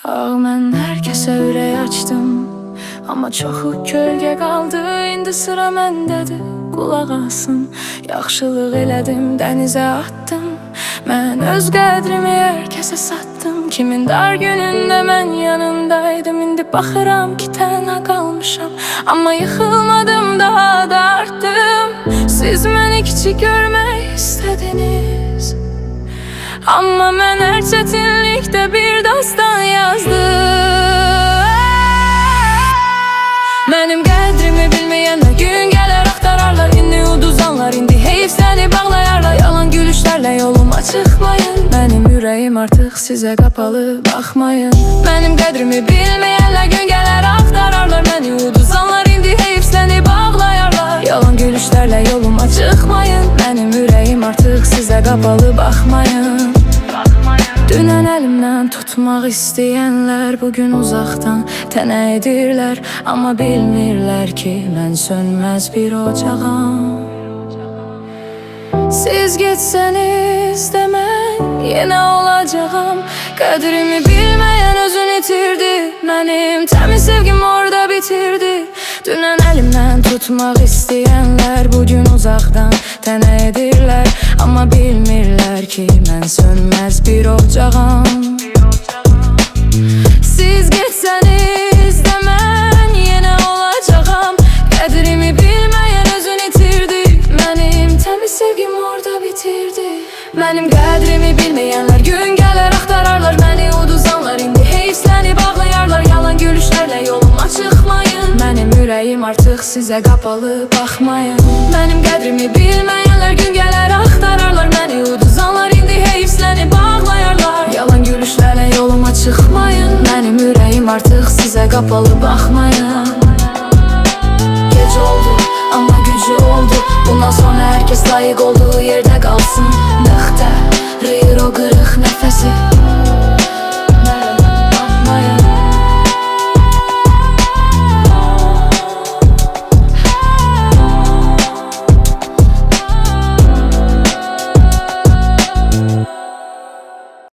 Mən hər kəsə ürək açdım, amma çoxu kölgə qaldı. İndi sıra məndədir, qulaq asın. Yaxşılıq elədim, dənizə atdım. Mən öz qədrimi hər kəsə satdım. Kimin dar günündə mən yanındaydım. İndi baxıram ki tənha qalmışam, amma yıxılmadım, daha da artdım. Siz məni kiçik görmək istədiniz, amma mən hər çətinlikdə bir dastan yazdım. Mənim qədrimi bilməyənlər gün gələr axtararlar. İndi uduzanlar indi heyf səni bağlayarlar. Yalan gülüşlərlə yoluma çıxmayın. Mənim ürəyim artıq sizə qapalı, baxmayın. Mənim qədrimi bilməyənlər gün gələr axtararlar. Məni uduzanlar indi heyf səni bağlayarlar. Yalan gülüşlərlə yoluma çıxmayın. Mənim ürəyim artıq sizə qapalı, baxmayın. Dünən əlimdən tutmaq istəyənlər bugün uzaqdan tənə edirlər, amma bilmirlər ki mən sönməz bir ocağam. Siz getsəniz də mən yenə olacağam. Qədrimi bilməyən özünü itirdi, mənim təmiz sevgim orada bitirdi. Dünən əlimdən tutmaq istəyənlər bugün uzaqdan tənə edirlər, amma bilmirlər ki mən sönməz bir ocağam. Siz getsəniz də mən yenə olacağam. Qədrimi bilməyən özünü itirdi, mənim təmiz sevgim orada bitirdi. Mənim qədrimi bilməyənlər gün gələr axtararlar. Məni uduzanlar indi heyf səni bağlayarlar. Yalan gülüşlərlə yoluma çıxmayın. Mənim ürəyim artıq sizə qapalı, baxmayın. Mənim qədrimi bilməyənlər gün gələr axtararlar. Məni uduzanlar indi heyf səni bağlayarlar. Yalan gülüşlərlə yoluma çıxmayın. Mənim ürəyim artıq sizə qapalı, baxmayın. Gec oldu, amma gücü oldu. Bundan sonra hər kəs layiq olduğu yerdə qalsın.